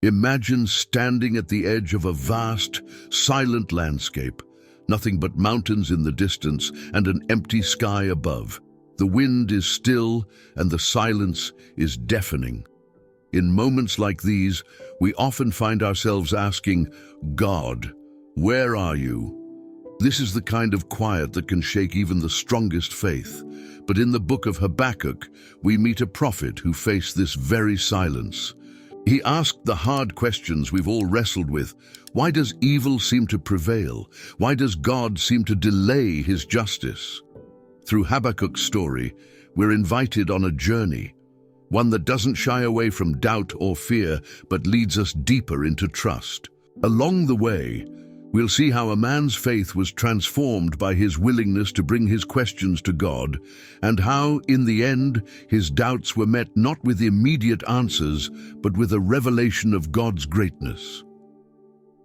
Imagine standing at the edge of a vast, silent landscape, nothing but mountains in the distance and an empty sky above. The wind is still and the silence is deafening. In moments like these, we often find ourselves asking, "God, where are you?" This is the kind of quiet that can shake even the strongest faith. But in the book of Habakkuk, we meet a prophet who faced this very silence. He asked the hard questions we've all wrestled with. Why does evil seem to prevail? Why does God seem to delay his justice? Through Habakkuk's story, we're invited on a journey, one that doesn't shy away from doubt or fear, but leads us deeper into trust. Along the way, we'll see how a man's faith was transformed by his willingness to bring his questions to God, and how, in the end, his doubts were met not with immediate answers, but with a revelation of God's greatness.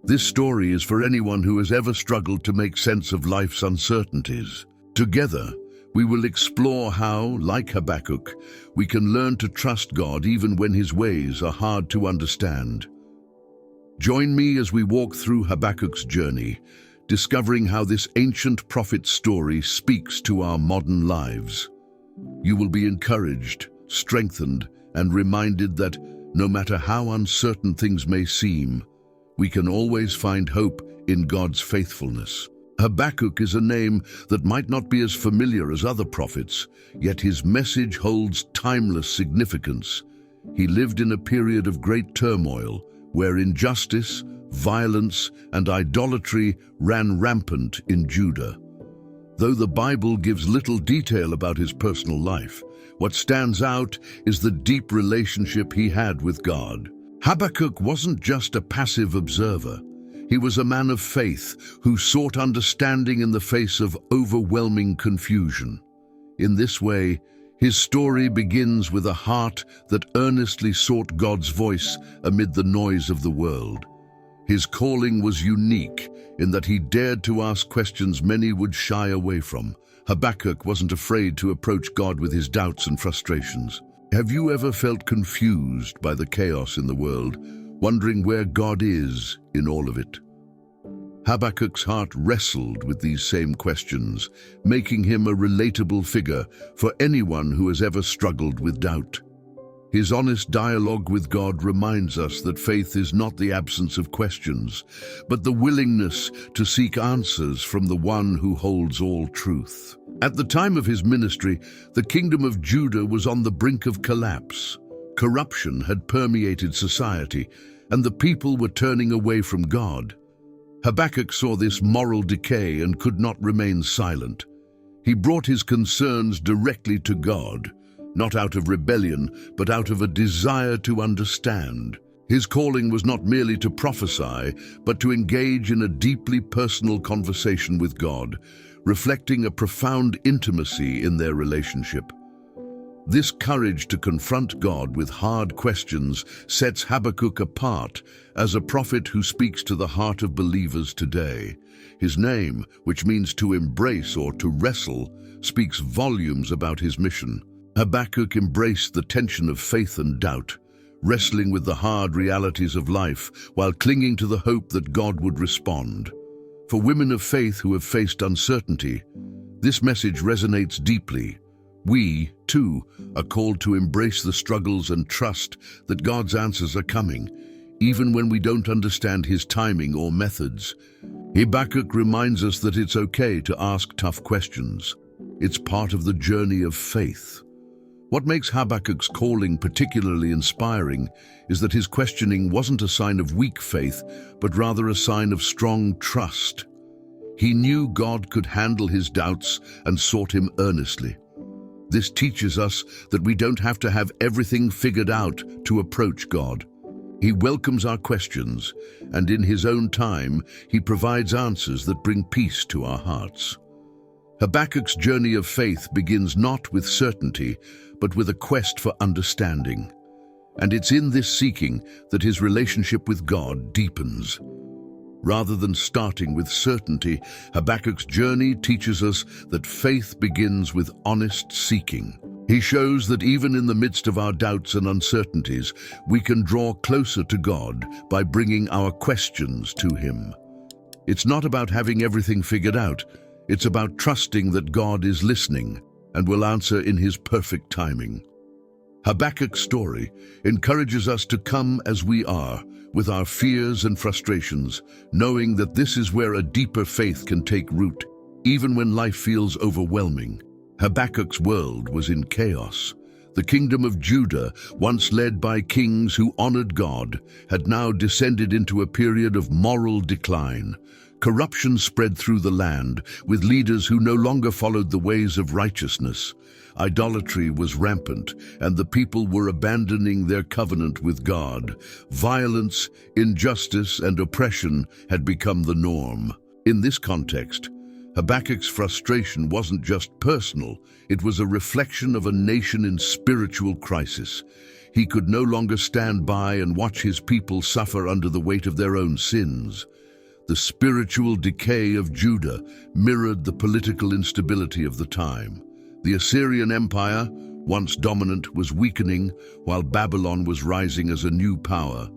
This story is for anyone who has ever struggled to make sense of life's uncertainties. Together, we will explore how, like Habakkuk, we can learn to trust God even when his ways are hard to understand. Join me as we walk through Habakkuk's journey, discovering how this ancient prophet's story speaks to our modern lives. You will be encouraged, strengthened, and reminded that, no matter how uncertain things may seem, we can always find hope in God's faithfulness. Habakkuk is a name that might not be as familiar as other prophets, yet his message holds timeless significance. He lived in a period of great turmoil, where injustice, violence, and idolatry ran rampant in Judah. Though the Bible gives little detail about his personal life, what stands out is the deep relationship he had with God. Habakkuk wasn't just a passive observer. He was a man of faith who sought understanding in the face of overwhelming confusion. In this way, his story begins with a heart that earnestly sought God's voice amid the noise of the world. His calling was unique in that he dared to ask questions many would shy away from. Habakkuk wasn't afraid to approach God with his doubts and frustrations. Have you ever felt confused by the chaos in the world, wondering where God is in all of it? Habakkuk's heart wrestled with these same questions, making him a relatable figure for anyone who has ever struggled with doubt. His honest dialogue with God reminds us that faith is not the absence of questions, but the willingness to seek answers from the one who holds all truth. At the time of his ministry, the kingdom of Judah was on the brink of collapse. Corruption had permeated society, and the people were turning away from God. Habakkuk saw this moral decay and could not remain silent. He brought his concerns directly to God, not out of rebellion, but out of a desire to understand. His calling was not merely to prophesy, but to engage in a deeply personal conversation with God, reflecting a profound intimacy in their relationship. This courage to confront God with hard questions sets Habakkuk apart as a prophet who speaks to the heart of believers today. His name, which means to embrace or to wrestle, speaks volumes about his mission. Habakkuk embraced the tension of faith and doubt, wrestling with the hard realities of life while clinging to the hope that God would respond. For women of faith who have faced uncertainty, this message resonates deeply. We, too, are called to embrace the struggles and trust that God's answers are coming, even when we don't understand his timing or methods. Habakkuk reminds us that it's okay to ask tough questions. It's part of the journey of faith. What makes Habakkuk's calling particularly inspiring is that his questioning wasn't a sign of weak faith, but rather a sign of strong trust. He knew God could handle his doubts and sought him earnestly. This teaches us that we don't have to have everything figured out to approach God. He welcomes our questions, and in his own time, he provides answers that bring peace to our hearts. Habakkuk's journey of faith begins not with certainty, but with a quest for understanding. And it's in this seeking that his relationship with God deepens. Rather than starting with certainty, Habakkuk's journey teaches us that faith begins with honest seeking. He shows that even in the midst of our doubts and uncertainties, we can draw closer to God by bringing our questions to Him. It's not about having everything figured out. It's about trusting that God is listening and will answer in His perfect timing. Habakkuk's story encourages us to come as we are, with our fears and frustrations, knowing that this is where a deeper faith can take root, even when life feels overwhelming. Habakkuk's world was in chaos. The kingdom of Judah, once led by kings who honored God, had now descended into a period of moral decline. Corruption spread through the land, with leaders who no longer followed the ways of righteousness. Idolatry was rampant, and the people were abandoning their covenant with God. Violence, injustice, and oppression had become the norm. In this context, Habakkuk's frustration wasn't just personal, it was a reflection of a nation in spiritual crisis. He could no longer stand by and watch his people suffer under the weight of their own sins. The spiritual decay of Judah mirrored the political instability of the time. The Assyrian Empire, once dominant, was weakening, while Babylon was rising as a new power.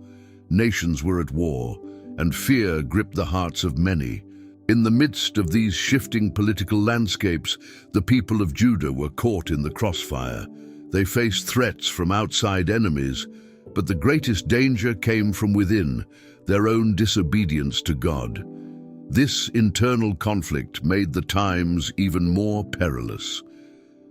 Nations were at war, and fear gripped the hearts of many. In the midst of these shifting political landscapes, the people of Judah were caught in the crossfire. They faced threats from outside enemies, but the greatest danger came from within, their own disobedience to God. This internal conflict made the times even more perilous.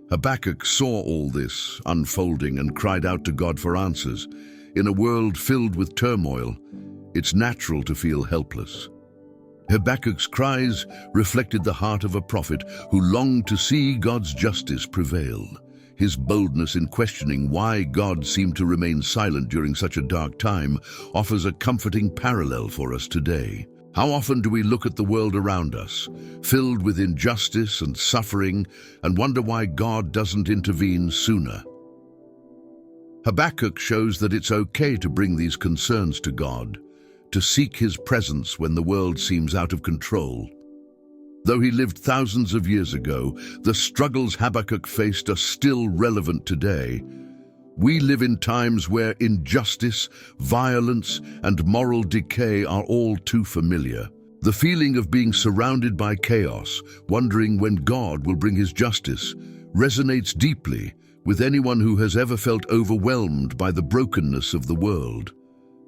Habakkuk saw all this unfolding and cried out to God for answers. In a world filled with turmoil, it's natural to feel helpless. Habakkuk's cries reflected the heart of a prophet who longed to see God's justice prevail. His boldness in questioning why God seemed to remain silent during such a dark time offers a comforting parallel for us today. How often do we look at the world around us, filled with injustice and suffering, and wonder why God doesn't intervene sooner? Habakkuk shows that it's okay to bring these concerns to God, to seek His presence when the world seems out of control. Though he lived thousands of years ago, the struggles Habakkuk faced are still relevant today. We live in times where injustice, violence, and moral decay are all too familiar. The feeling of being surrounded by chaos, wondering when God will bring His justice, resonates deeply with anyone who has ever felt overwhelmed by the brokenness of the world.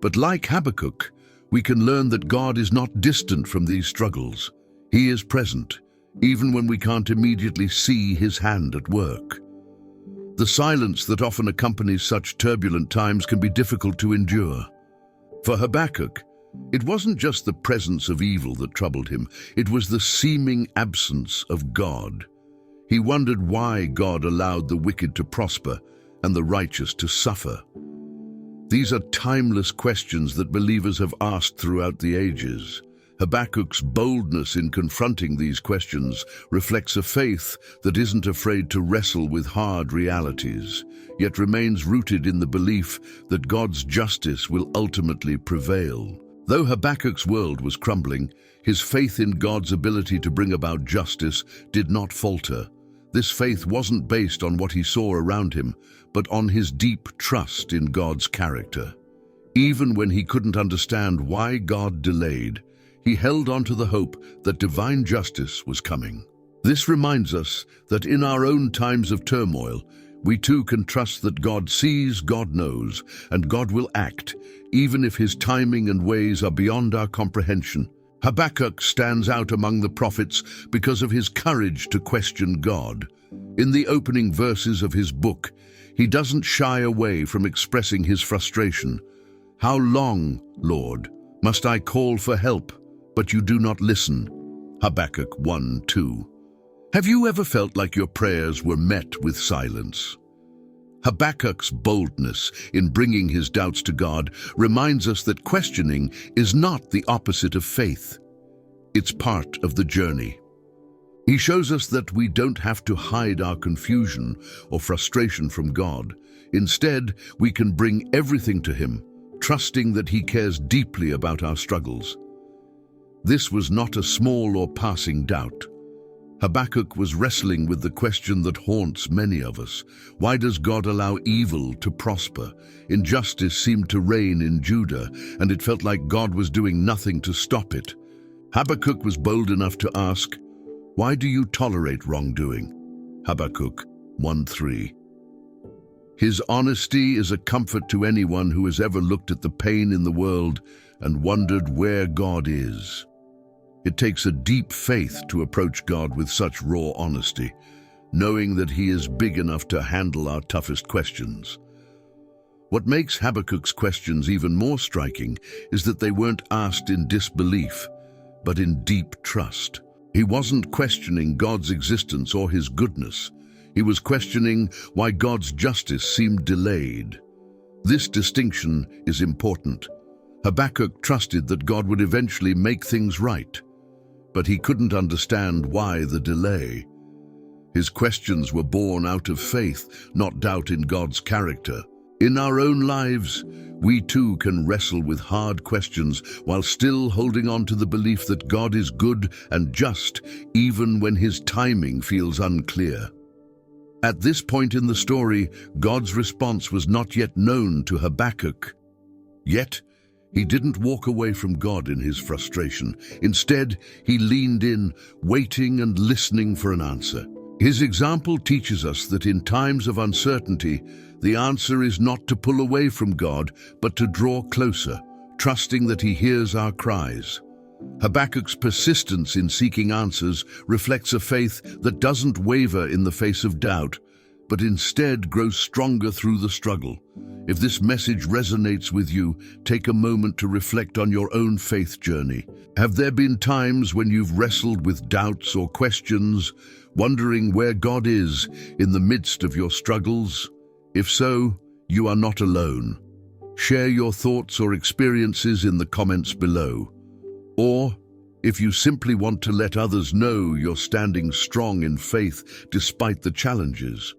But like Habakkuk, we can learn that God is not distant from these struggles. He is present, even when we can't immediately see His hand at work. The silence that often accompanies such turbulent times can be difficult to endure. For Habakkuk, it wasn't just the presence of evil that troubled him, it was the seeming absence of God. He wondered why God allowed the wicked to prosper and the righteous to suffer. These are timeless questions that believers have asked throughout the ages. Habakkuk's boldness in confronting these questions reflects a faith that isn't afraid to wrestle with hard realities, yet remains rooted in the belief that God's justice will ultimately prevail. Though Habakkuk's world was crumbling, his faith in God's ability to bring about justice did not falter. This faith wasn't based on what he saw around him, but on his deep trust in God's character. Even when he couldn't understand why God delayed, he held on to the hope that divine justice was coming. This reminds us that in our own times of turmoil, we too can trust that God sees, God knows, and God will act, even if His timing and ways are beyond our comprehension. Habakkuk stands out among the prophets because of his courage to question God. In the opening verses of his book, he doesn't shy away from expressing his frustration. "How long, Lord, must I call for help, but you do not listen?" Habakkuk 1:2. Have you ever felt like your prayers were met with silence? Habakkuk's boldness in bringing his doubts to God reminds us that questioning is not the opposite of faith. It's part of the journey. He shows us that we don't have to hide our confusion or frustration from God. Instead, we can bring everything to Him, trusting that He cares deeply about our struggles. This was not a small or passing doubt. Habakkuk was wrestling with the question that haunts many of us. Why does God allow evil to prosper? Injustice seemed to reign in Judah, and it felt like God was doing nothing to stop it. Habakkuk was bold enough to ask, "Why do you tolerate wrongdoing?" Habakkuk 1:3. His honesty is a comfort to anyone who has ever looked at the pain in the world and wondered where God is. It takes a deep faith to approach God with such raw honesty, knowing that He is big enough to handle our toughest questions. What makes Habakkuk's questions even more striking is that they weren't asked in disbelief, but in deep trust. He wasn't questioning God's existence or His goodness. He was questioning why God's justice seemed delayed. This distinction is important. Habakkuk trusted that God would eventually make things right, but he couldn't understand why the delay. His questions were born out of faith, not doubt in God's character. In our own lives, we too can wrestle with hard questions while still holding on to the belief that God is good and just, even when His timing feels unclear. At this point in the story, God's response was not yet known to Habakkuk. Yet, he didn't walk away from God in his frustration. Instead, he leaned in, waiting and listening for an answer. His example teaches us that in times of uncertainty, the answer is not to pull away from God, but to draw closer, trusting that He hears our cries. Habakkuk's persistence in seeking answers reflects a faith that doesn't waver in the face of doubt, but instead grows stronger through the struggle. If this message resonates with you, take a moment to reflect on your own faith journey. Have there been times when you've wrestled with doubts or questions, wondering where God is in the midst of your struggles? If so, you are not alone. Share your thoughts or experiences in the comments below. Or, if you simply want to let others know you're standing strong in faith despite the challenges,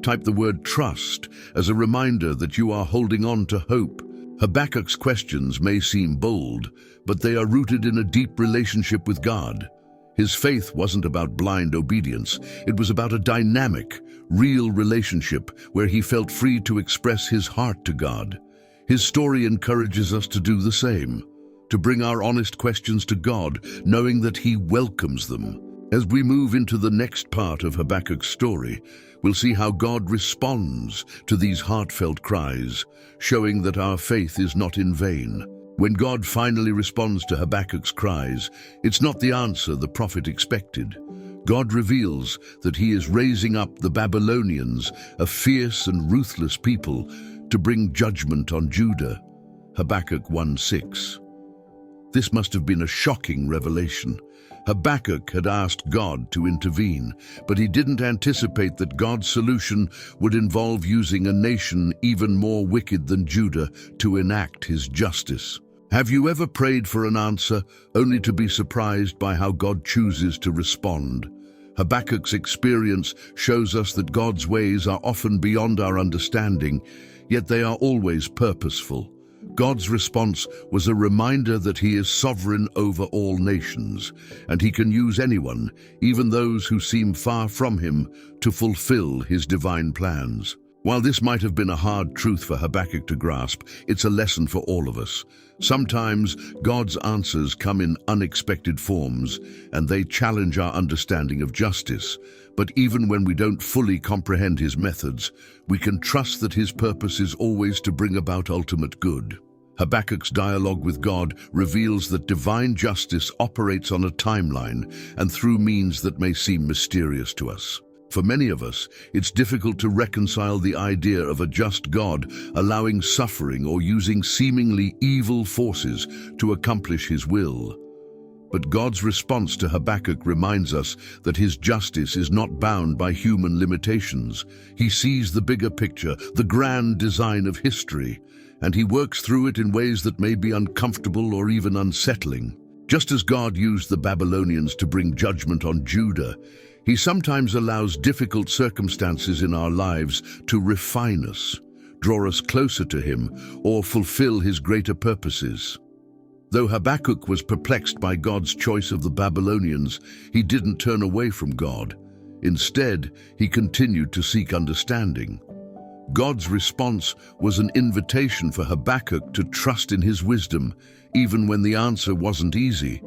type the word trust as a reminder that you are holding on to hope. Habakkuk's questions may seem bold, but they are rooted in a deep relationship with God. His faith wasn't about blind obedience. It was about a dynamic, real relationship where he felt free to express his heart to God. His story encourages us to do the same, to bring our honest questions to God, knowing that He welcomes them. As we move into the next part of Habakkuk's story, we'll see how God responds to these heartfelt cries, showing that our faith is not in vain. When God finally responds to Habakkuk's cries, it's not the answer the prophet expected. God reveals that He is raising up the Babylonians, a fierce and ruthless people, to bring judgment on Judah. Habakkuk 1:6. This must have been a shocking revelation. Habakkuk had asked God to intervene, but he didn't anticipate that God's solution would involve using a nation even more wicked than Judah to enact His justice. Have you ever prayed for an answer only to be surprised by how God chooses to respond? Habakkuk's experience shows us that God's ways are often beyond our understanding, yet they are always purposeful. God's response was a reminder that He is sovereign over all nations, and He can use anyone, even those who seem far from Him, to fulfill His divine plans. While this might have been a hard truth for Habakkuk to grasp, it's a lesson for all of us. Sometimes God's answers come in unexpected forms, and they challenge our understanding of justice. But even when we don't fully comprehend His methods, we can trust that His purpose is always to bring about ultimate good. Habakkuk's dialogue with God reveals that divine justice operates on a timeline and through means that may seem mysterious to us. For many of us, it's difficult to reconcile the idea of a just God allowing suffering or using seemingly evil forces to accomplish His will. But God's response to Habakkuk reminds us that His justice is not bound by human limitations. He sees the bigger picture, the grand design of history, and He works through it in ways that may be uncomfortable or even unsettling. Just as God used the Babylonians to bring judgment on Judah, He sometimes allows difficult circumstances in our lives to refine us, draw us closer to Him, or fulfill His greater purposes. Though Habakkuk was perplexed by God's choice of the Babylonians, he didn't turn away from God. Instead, he continued to seek understanding. God's response was an invitation for Habakkuk to trust in his wisdom, even when the answer wasn't easy.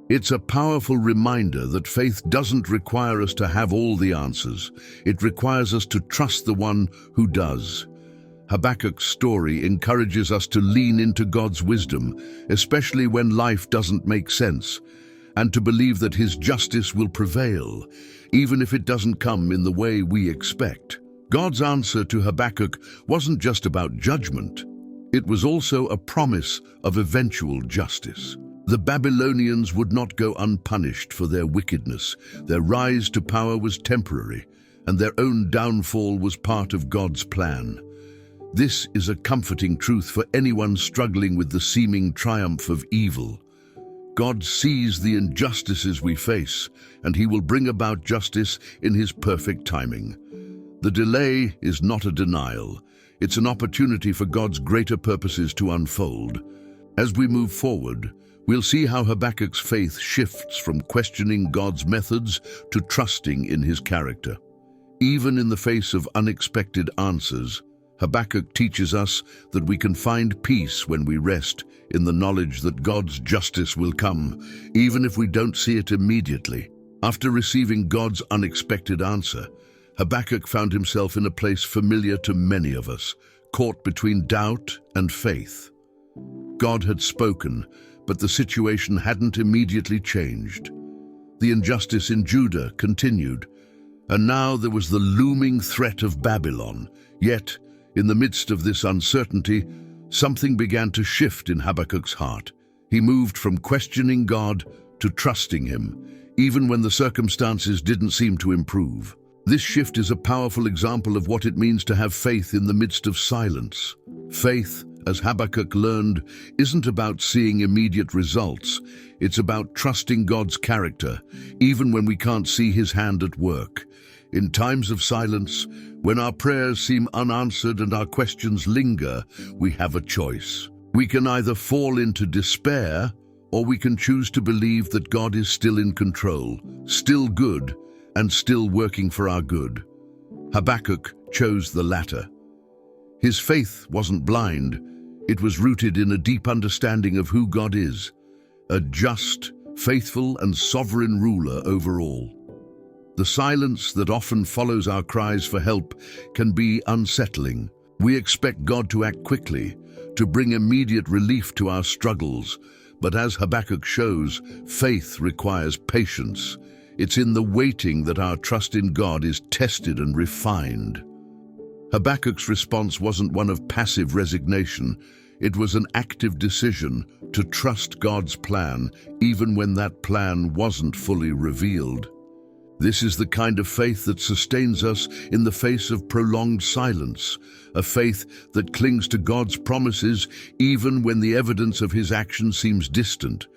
It's a powerful reminder that faith doesn't require us to have all the answers. It requires us to trust the one who does. Habakkuk's story encourages us to lean into God's wisdom, especially when life doesn't make sense, and to believe that his justice will prevail, even if it doesn't come in the way we expect. God's answer to Habakkuk wasn't just about judgment. It was also a promise of eventual justice. The Babylonians would not go unpunished for their wickedness. Their rise to power was temporary, and their own downfall was part of God's plan. This is a comforting truth for anyone struggling with the seeming triumph of evil. God sees the injustices we face, and he will bring about justice in his perfect timing. The delay is not a denial. It's an opportunity for God's greater purposes to unfold. As we move forward, we'll see how Habakkuk's faith shifts from questioning God's methods to trusting in his character. Even in the face of unexpected answers, Habakkuk teaches us that we can find peace when we rest in the knowledge that God's justice will come, even if we don't see it immediately. After receiving God's unexpected answer, Habakkuk found himself in a place familiar to many of us, caught between doubt and faith. God had spoken, but the situation hadn't immediately changed. The injustice in Judah continued, and now there was the looming threat of Babylon. Yet, in the midst of this uncertainty, something began to shift in Habakkuk's heart. He moved from questioning God to trusting him, even when the circumstances didn't seem to improve. This shift is a powerful example of what it means to have faith in the midst of silence. Faith, as Habakkuk learned, isn't about seeing immediate results. It's about trusting God's character, even when we can't see his hand at work. In times of silence, when our prayers seem unanswered and our questions linger, we have a choice. We can either fall into despair, or we can choose to believe that God is still in control, still good, and still working for our good. Habakkuk chose the latter. His faith wasn't blind. It was rooted in a deep understanding of who God is, a just, faithful, and sovereign ruler over all. The silence that often follows our cries for help can be unsettling. We expect God to act quickly, to bring immediate relief to our struggles. But as Habakkuk shows, faith requires patience. It's in the waiting that our trust in God is tested and refined. Habakkuk's response wasn't one of passive resignation. It was an active decision to trust God's plan, even when that plan wasn't fully revealed. This is the kind of faith that sustains us in the face of prolonged silence, a faith that clings to God's promises even when the evidence of his action seems distant.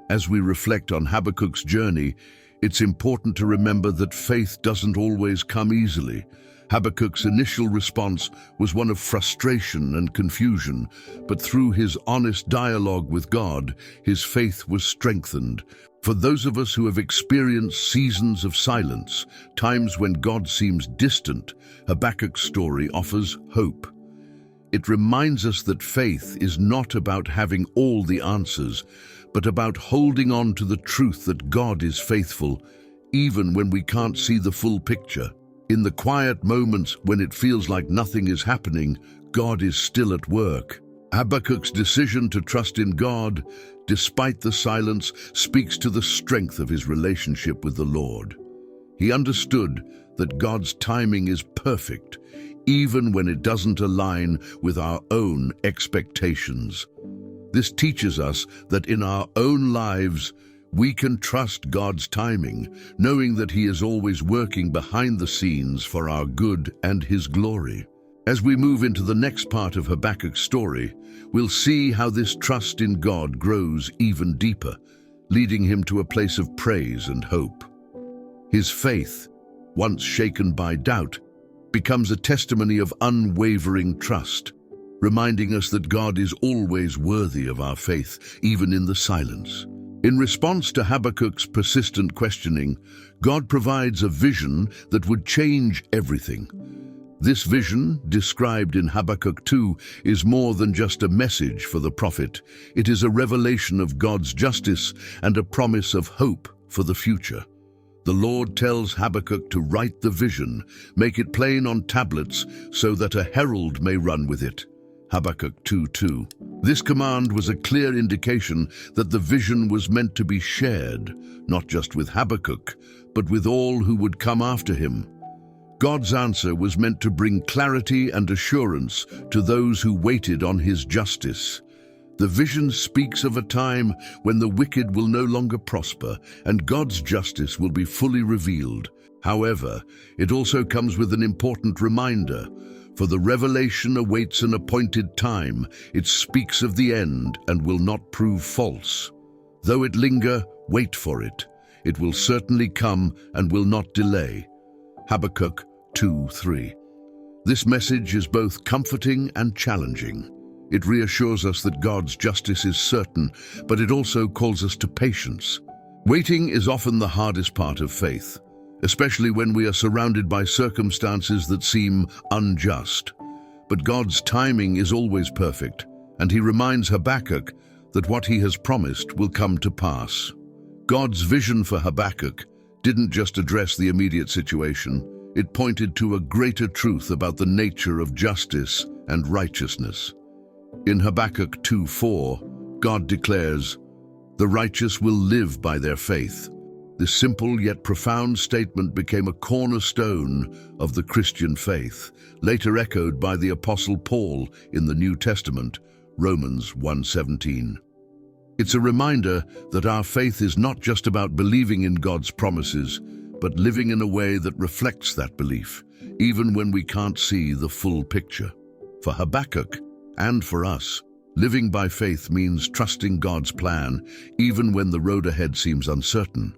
As we reflect on Habakkuk's journey, it's important to remember that faith doesn't always come easily. Habakkuk's initial response was one of frustration and confusion, but through his honest dialogue with God, his faith was strengthened. For those of us who have experienced seasons of silence, times when God seems distant, Habakkuk's story offers hope. It reminds us that faith is not about having all the answers, but about holding on to the truth that God is faithful, even when we can't see the full picture. In the quiet moments when it feels like nothing is happening, God is still at work. Habakkuk's decision to trust in God, despite the silence, speaks to the strength of his relationship with the Lord. He understood that God's timing is perfect, even when it doesn't align with our own expectations. This teaches us that in our own lives, we can trust God's timing, knowing that he is always working behind the scenes for our good and his glory. As we move into the next part of Habakkuk's story, we'll see how this trust in God grows even deeper, leading him to a place of praise and hope. His faith, once shaken by doubt, becomes a testimony of unwavering trust. reminding us that God is always worthy of our faith, even in the silence. In response to Habakkuk's persistent questioning, God provides a vision that would change everything. This vision, described in Habakkuk 2, is more than just a message for the prophet. It is a revelation of God's justice and a promise of hope for the future. The Lord tells Habakkuk to write the vision, make it plain on tablets so that a herald may run with it. Habakkuk 2:2. This command was a clear indication that the vision was meant to be shared, not just with Habakkuk, but with all who would come after him. God's answer was meant to bring clarity and assurance to those who waited on his justice. The vision speaks of a time when the wicked will no longer prosper and God's justice will be fully revealed. However, it also comes with an important reminder. For the revelation awaits an appointed time. It speaks of the end and will not prove false. Though it linger, wait for it. It will certainly come and will not delay. Habakkuk 2:3. This message is both comforting and challenging. It reassures us that God's justice is certain, but it also calls us to patience. Waiting is often the hardest part of faith, especially when we are surrounded by circumstances that seem unjust. But God's timing is always perfect, and he reminds Habakkuk that what he has promised will come to pass. God's vision for Habakkuk didn't just address the immediate situation. It pointed to a greater truth about the nature of justice and righteousness. In Habakkuk 2:4, God declares, "The righteous will live by their faith." This simple yet profound statement became a cornerstone of the Christian faith, later echoed by the Apostle Paul in the New Testament, Romans 1:17. It's a reminder that our faith is not just about believing in God's promises, but living in a way that reflects that belief, even when we can't see the full picture. For Habakkuk, and for us, living by faith means trusting God's plan, even when the road ahead seems uncertain.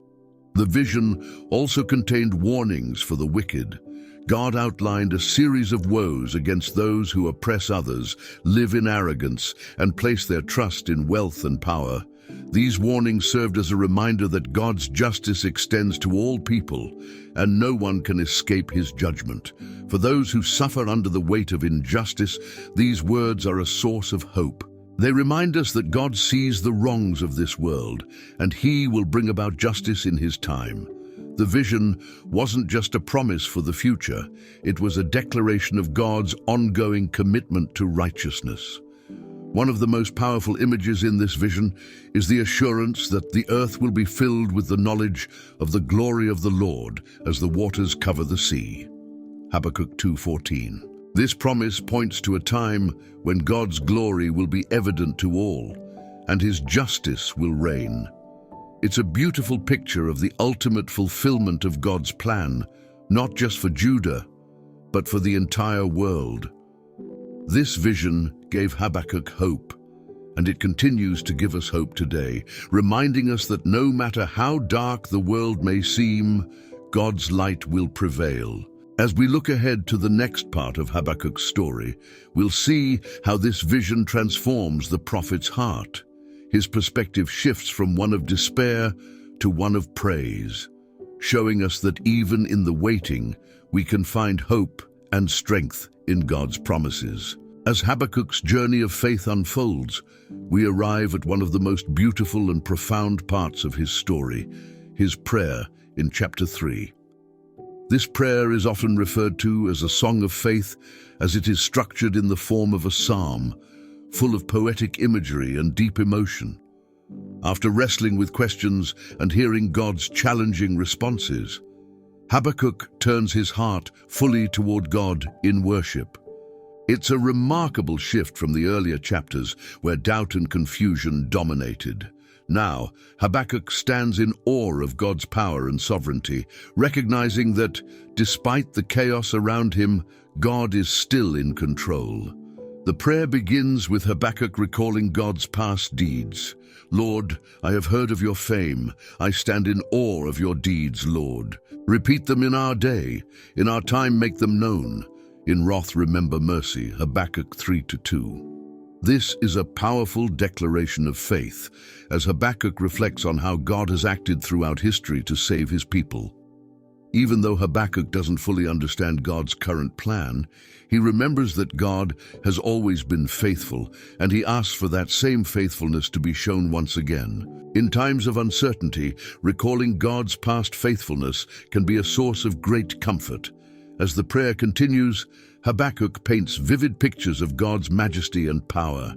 The vision also contained warnings for the wicked. God outlined a series of woes against those who oppress others, live in arrogance, and place their trust in wealth and power. These warnings served as a reminder that God's justice extends to all people, and no one can escape his judgment. For those who suffer under the weight of injustice, these words are a source of hope. They remind us that God sees the wrongs of this world, and he will bring about justice in his time. The vision wasn't just a promise for the future, it was a declaration of God's ongoing commitment to righteousness. One of the most powerful images in this vision is the assurance that the earth will be filled with the knowledge of the glory of the Lord as the waters cover the sea. Habakkuk 2:14. This promise points to a time when God's glory will be evident to all, and his justice will reign. It's a beautiful picture of the ultimate fulfillment of God's plan, not just for Judah, but for the entire world. This vision gave Habakkuk hope, and it continues to give us hope today, reminding us that no matter how dark the world may seem, God's light will prevail. As we look ahead to the next part of Habakkuk's story, we'll see how this vision transforms the prophet's heart. His perspective shifts from one of despair to one of praise, showing us that even in the waiting, we can find hope and strength in God's promises. As Habakkuk's journey of faith unfolds, we arrive at one of the most beautiful and profound parts of his story, his prayer in chapter 3. This prayer is often referred to as a song of faith, as it is structured in the form of a psalm, full of poetic imagery and deep emotion. After wrestling with questions and hearing God's challenging responses, Habakkuk turns his heart fully toward God in worship. It's a remarkable shift from the earlier chapters where doubt and confusion dominated. Now, Habakkuk stands in awe of God's power and sovereignty, recognizing that, despite the chaos around him, God is still in control. The prayer begins with Habakkuk recalling God's past deeds. "Lord, I have heard of your fame. I stand in awe of your deeds, Lord. Repeat them in our day. In our time make them known. In wrath remember mercy, Habakkuk 3:2. This is a powerful declaration of faith, as Habakkuk reflects on how God has acted throughout history to save his people. Even though Habakkuk doesn't fully understand God's current plan, he remembers that God has always been faithful, and he asks for that same faithfulness to be shown once again. In times of uncertainty, recalling God's past faithfulness can be a source of great comfort. As the prayer continues, Habakkuk paints vivid pictures of God's majesty and power.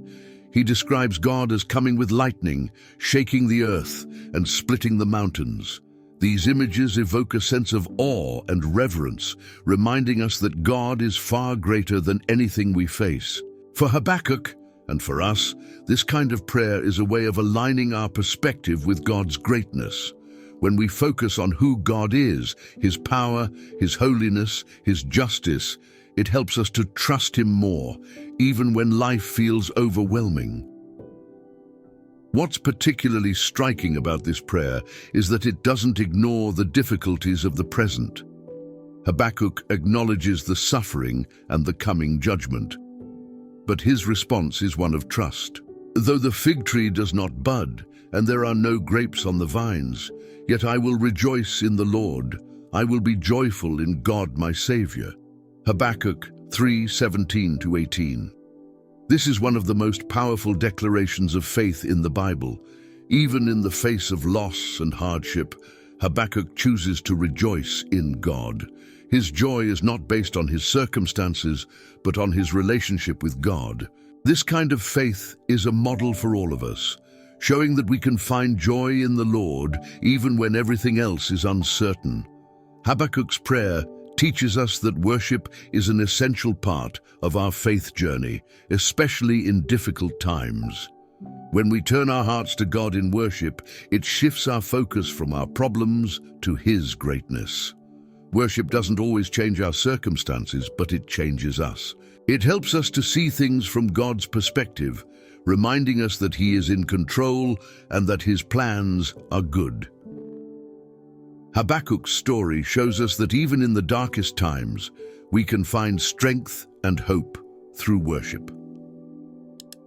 He describes God as coming with lightning, shaking the earth, and splitting the mountains. These images evoke a sense of awe and reverence, reminding us that God is far greater than anything we face. For Habakkuk, and for us, this kind of prayer is a way of aligning our perspective with God's greatness. When we focus on who God is, His power, His holiness, His justice, it helps us to trust Him more, even when life feels overwhelming. What's particularly striking about this prayer is that it doesn't ignore the difficulties of the present. Habakkuk acknowledges the suffering and the coming judgment. But his response is one of trust. Though the fig tree does not bud, and there are no grapes on the vines, yet I will rejoice in the Lord. I will be joyful in God my Savior. Habakkuk 3:17-18. This is one of the most powerful declarations of faith in the Bible. Even in the face of loss and hardship, Habakkuk chooses to rejoice in God. His joy is not based on his circumstances, but on his relationship with God. This kind of faith is a model for all of us, showing that we can find joy in the Lord even when everything else is uncertain. Habakkuk's prayer teaches us that worship is an essential part of our faith journey, especially in difficult times. When we turn our hearts to God in worship, it shifts our focus from our problems to His greatness. Worship doesn't always change our circumstances, but it changes us. It helps us to see things from God's perspective, reminding us that He is in control and that His plans are good. Habakkuk's story shows us that even in the darkest times, we can find strength and hope through worship.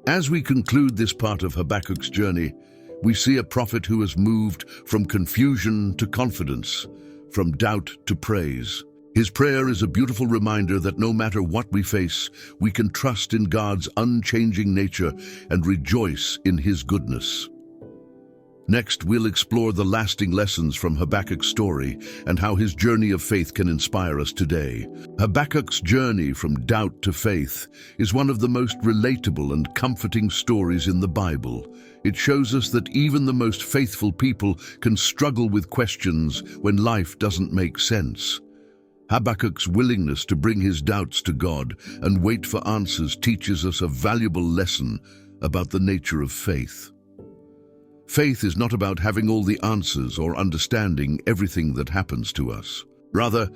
As we conclude this part of Habakkuk's journey, we see a prophet who has moved from confusion to confidence, from doubt to praise. His prayer is a beautiful reminder that no matter what we face, we can trust in God's unchanging nature and rejoice in His goodness. Next, we'll explore the lasting lessons from Habakkuk's story and how his journey of faith can inspire us today. Habakkuk's journey from doubt to faith is one of the most relatable and comforting stories in the Bible. It shows us that even the most faithful people can struggle with questions when life doesn't make sense. Habakkuk's willingness to bring his doubts to God and wait for answers teaches us a valuable lesson about the nature of faith. Faith is not about having all the answers or understanding everything that happens to us. Rather,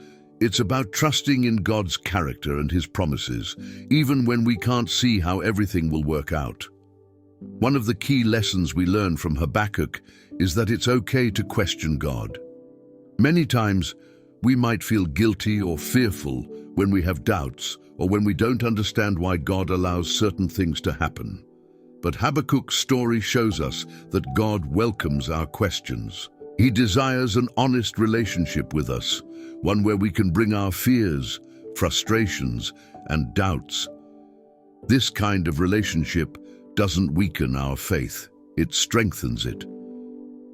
it's about trusting in God's character and His promises, even when we can't see how everything will work out. One of the key lessons we learn from Habakkuk is that it's okay to question God. Many times, we might feel guilty or fearful when we have doubts or when we don't understand why God allows certain things to happen. But Habakkuk's story shows us that God welcomes our questions. He desires an honest relationship with us, one where we can bring our fears, frustrations, and doubts. This kind of relationship doesn't weaken our faith, it strengthens it.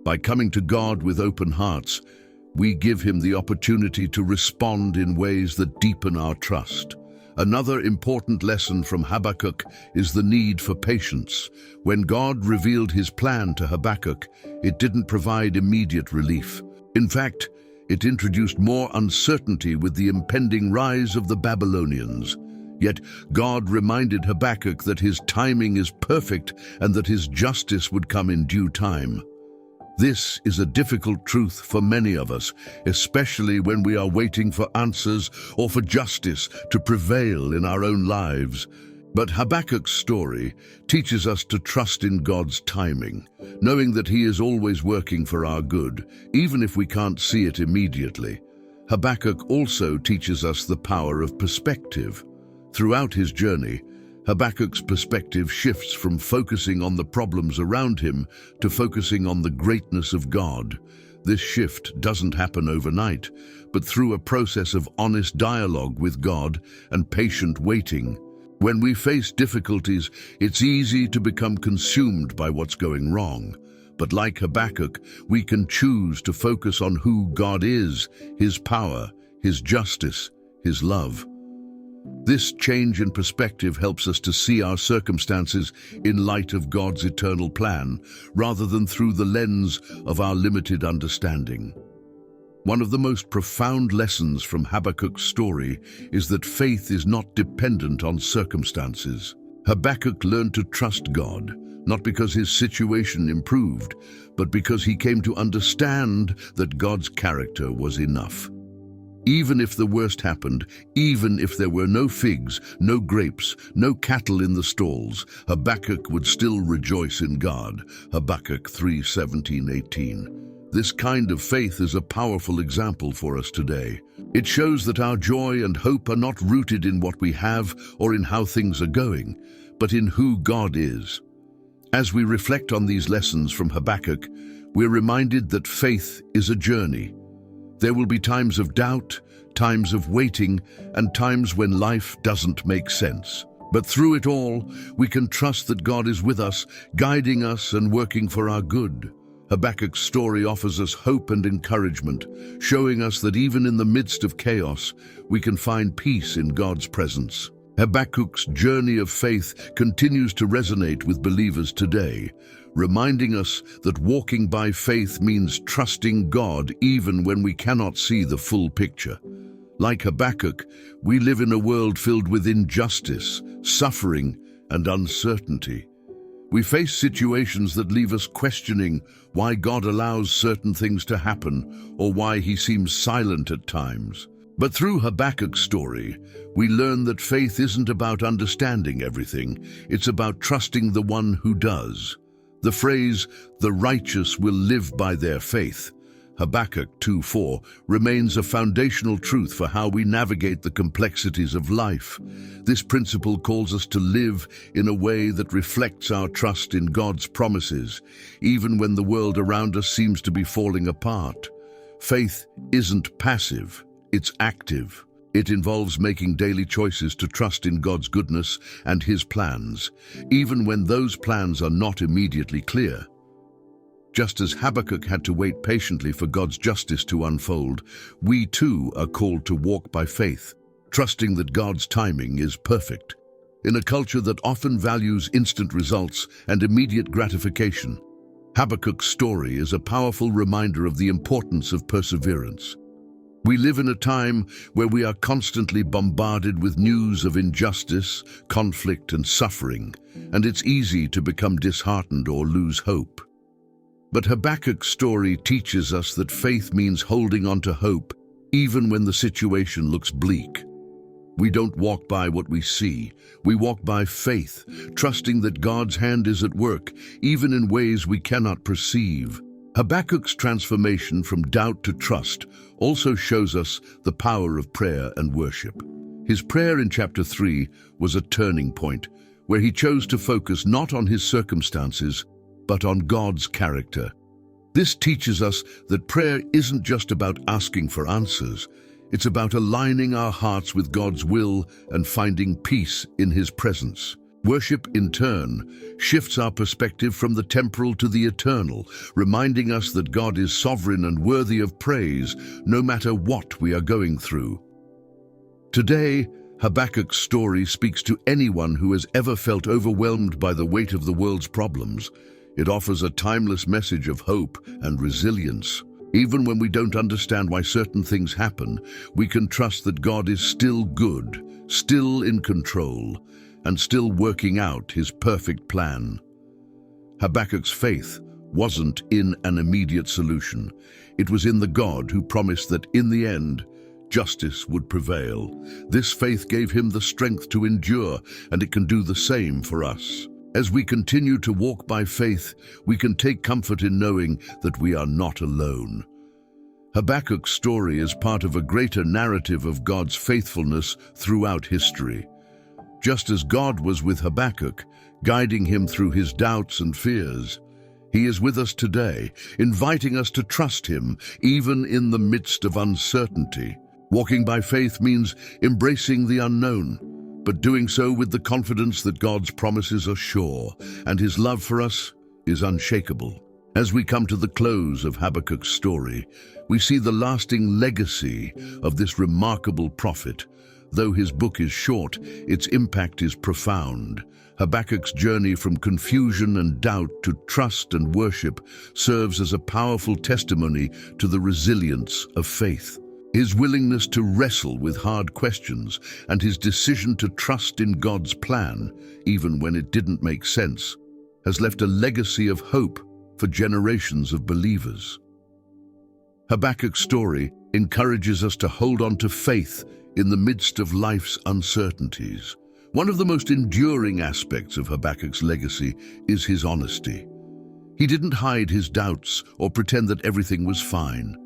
By coming to God with open hearts, we give Him the opportunity to respond in ways that deepen our trust. Another important lesson from Habakkuk is the need for patience. When God revealed His plan to Habakkuk, it didn't provide immediate relief. In fact, it introduced more uncertainty with the impending rise of the Babylonians. Yet God reminded Habakkuk that His timing is perfect and that His justice would come in due time. This is a difficult truth for many of us, especially when we are waiting for answers or for justice to prevail in our own lives. But Habakkuk's story teaches us to trust in God's timing, knowing that He is always working for our good, even if we can't see it immediately. Habakkuk also teaches us the power of perspective. Throughout his journey, Habakkuk's perspective shifts from focusing on the problems around him to focusing on the greatness of God. This shift doesn't happen overnight, but through a process of honest dialogue with God and patient waiting. When we face difficulties, it's easy to become consumed by what's going wrong. But like Habakkuk, we can choose to focus on who God is, His power, His justice, His love. This change in perspective helps us to see our circumstances in light of God's eternal plan, rather than through the lens of our limited understanding. One of the most profound lessons from Habakkuk's story is that faith is not dependent on circumstances. Habakkuk learned to trust God, not because his situation improved, but because he came to understand that God's character was enough. Even if the worst happened, even if there were no figs, no grapes, no cattle in the stalls, Habakkuk would still rejoice in God. Habakkuk 3:17-18. This kind of faith is a powerful example for us today. It shows that our joy and hope are not rooted in what we have or in how things are going, but in who God is. As we reflect on these lessons from Habakkuk, we're reminded that faith is a journey. There will be times of doubt, times of waiting, and times when life doesn't make sense. But through it all, we can trust that God is with us, guiding us and working for our good. Habakkuk's story offers us hope and encouragement, showing us that even in the midst of chaos, we can find peace in God's presence. Habakkuk's journey of faith continues to resonate with believers today, reminding us that walking by faith means trusting God even when we cannot see the full picture. Like Habakkuk, we live in a world filled with injustice, suffering, and uncertainty. We face situations that leave us questioning why God allows certain things to happen or why He seems silent at times. But through Habakkuk's story, we learn that faith isn't about understanding everything, it's about trusting the one who does. The phrase, "the righteous will live by their faith," Habakkuk 2:4, remains a foundational truth for how we navigate the complexities of life. This principle calls us to live in a way that reflects our trust in God's promises, even when the world around us seems to be falling apart. Faith isn't passive, it's active. It involves making daily choices to trust in God's goodness and His plans, even when those plans are not immediately clear. Just as Habakkuk had to wait patiently for God's justice to unfold, we too are called to walk by faith, trusting that God's timing is perfect. In a culture that often values instant results and immediate gratification, Habakkuk's story is a powerful reminder of the importance of perseverance. We live in a time where we are constantly bombarded with news of injustice, conflict, and suffering, and it's easy to become disheartened or lose hope. But Habakkuk's story teaches us that faith means holding on to hope, even when the situation looks bleak. We don't walk by what we see, we walk by faith, trusting that God's hand is at work, even in ways we cannot perceive. Habakkuk's transformation from doubt to trust also shows us the power of prayer and worship. His prayer in chapter 3 was a turning point, where he chose to focus not on his circumstances, but on God's character. This teaches us that prayer isn't just about asking for answers, it's about aligning our hearts with God's will and finding peace in His presence. Worship, in turn, shifts our perspective from the temporal to the eternal, reminding us that God is sovereign and worthy of praise, no matter what we are going through. Today, Habakkuk's story speaks to anyone who has ever felt overwhelmed by the weight of the world's problems. It offers a timeless message of hope and resilience. Even when we don't understand why certain things happen, we can trust that God is still good, still in control, and still working out His perfect plan. Habakkuk's faith wasn't in an immediate solution. It was in the God who promised that in the end, justice would prevail. This faith gave him the strength to endure, and it can do the same for us. As we continue to walk by faith, we can take comfort in knowing that we are not alone. Habakkuk's story is part of a greater narrative of God's faithfulness throughout history. Just as God was with Habakkuk, guiding him through his doubts and fears, He is with us today, inviting us to trust Him, even in the midst of uncertainty. Walking by faith means embracing the unknown, but doing so with the confidence that God's promises are sure and His love for us is unshakable. As we come to the close of Habakkuk's story, we see the lasting legacy of this remarkable prophet. Though his book is short, its impact is profound. Habakkuk's journey from confusion and doubt to trust and worship serves as a powerful testimony to the resilience of faith. His willingness to wrestle with hard questions and his decision to trust in God's plan, even when it didn't make sense, has left a legacy of hope for generations of believers. Habakkuk's story encourages us to hold on to faith in the midst of life's uncertainties. One of the most enduring aspects of Habakkuk's legacy is his honesty. He didn't hide his doubts or pretend that everything was fine.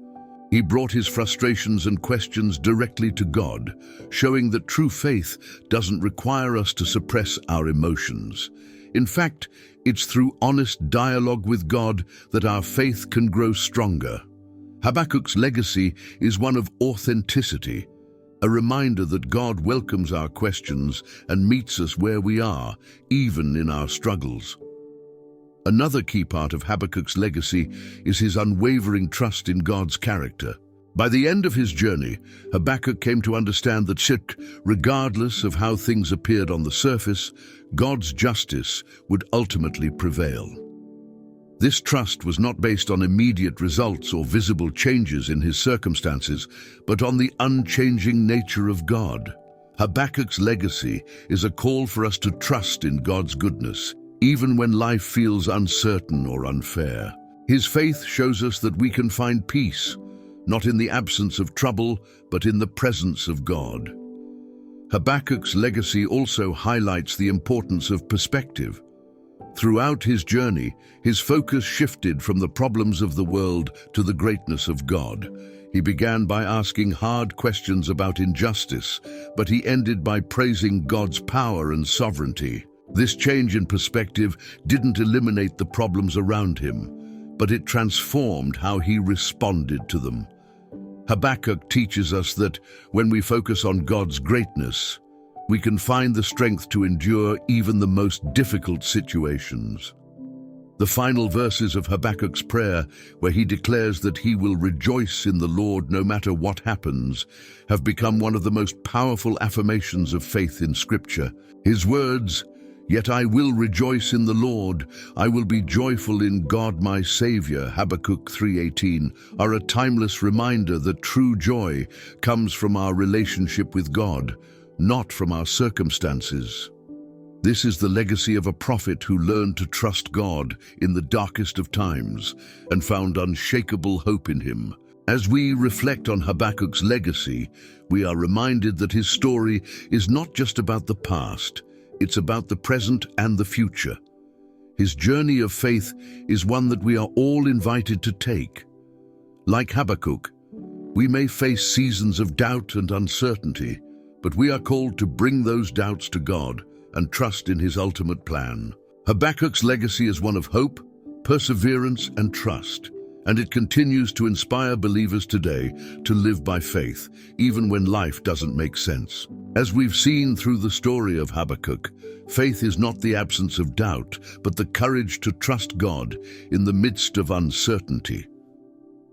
He brought his frustrations and questions directly to God, showing that true faith doesn't require us to suppress our emotions. In fact, it's through honest dialogue with God that our faith can grow stronger. Habakkuk's legacy is one of authenticity, a reminder that God welcomes our questions and meets us where we are, even in our struggles. Another key part of Habakkuk's legacy is his unwavering trust in God's character. By the end of his journey, Habakkuk came to understand that regardless of how things appeared on the surface, God's justice would ultimately prevail. This trust was not based on immediate results or visible changes in his circumstances, but on the unchanging nature of God. Habakkuk's legacy is a call for us to trust in God's goodness, even when life feels uncertain or unfair. His faith shows us that we can find peace, not in the absence of trouble, but in the presence of God. Habakkuk's legacy also highlights the importance of perspective. Throughout his journey, his focus shifted from the problems of the world to the greatness of God. He began by asking hard questions about injustice, but he ended by praising God's power and sovereignty. This change in perspective didn't eliminate the problems around him, but it transformed how he responded to them. Habakkuk teaches us that when we focus on God's greatness, we can find the strength to endure even the most difficult situations. The final verses of Habakkuk's prayer, where he declares that he will rejoice in the Lord no matter what happens, have become one of the most powerful affirmations of faith in Scripture. His words, "Yet I will rejoice in the Lord, I will be joyful in God my Savior," Habakkuk 3:18, are a timeless reminder that true joy comes from our relationship with God, not from our circumstances. This is the legacy of a prophet who learned to trust God in the darkest of times and found unshakable hope in Him. As we reflect on Habakkuk's legacy, we are reminded that his story is not just about the past, it's about the present and the future. His journey of faith is one that we are all invited to take. Like Habakkuk, we may face seasons of doubt and uncertainty, but we are called to bring those doubts to God and trust in His ultimate plan. Habakkuk's legacy is one of hope, perseverance, and trust, and it continues to inspire believers today to live by faith, even when life doesn't make sense. As we've seen through the story of Habakkuk, faith is not the absence of doubt, but the courage to trust God in the midst of uncertainty.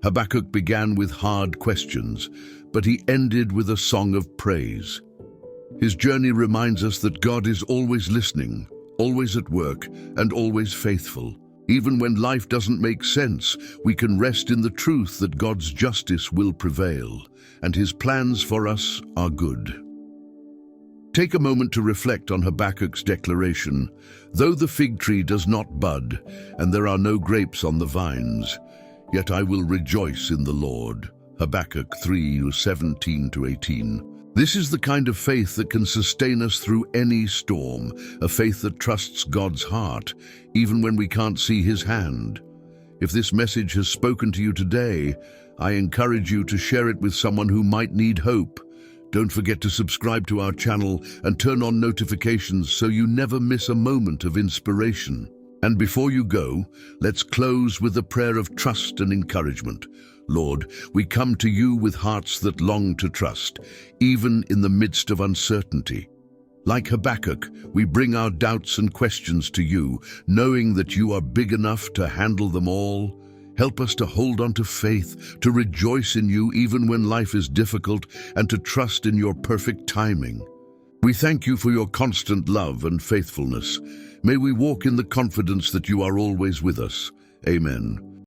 Habakkuk began with hard questions, but he ended with a song of praise. His journey reminds us that God is always listening, always at work, and always faithful. Even when life doesn't make sense, we can rest in the truth that God's justice will prevail, and His plans for us are good. Take a moment to reflect on Habakkuk's declaration, "Though the fig tree does not bud, and there are no grapes on the vines, yet I will rejoice in the Lord." Habakkuk 3:17-18. This is the kind of faith that can sustain us through any storm, a faith that trusts God's heart, even when we can't see His hand. If this message has spoken to you today, I encourage you to share it with someone who might need hope. Don't forget to subscribe to our channel and turn on notifications so you never miss a moment of inspiration. And before you go, let's close with a prayer of trust and encouragement. Lord, we come to you with hearts that long to trust, even in the midst of uncertainty. Like Habakkuk, we bring our doubts and questions to you, knowing that you are big enough to handle them all. Help us to hold on to faith, to rejoice in you even when life is difficult, and to trust in your perfect timing. We thank you for your constant love and faithfulness. May we walk in the confidence that you are always with us. Amen.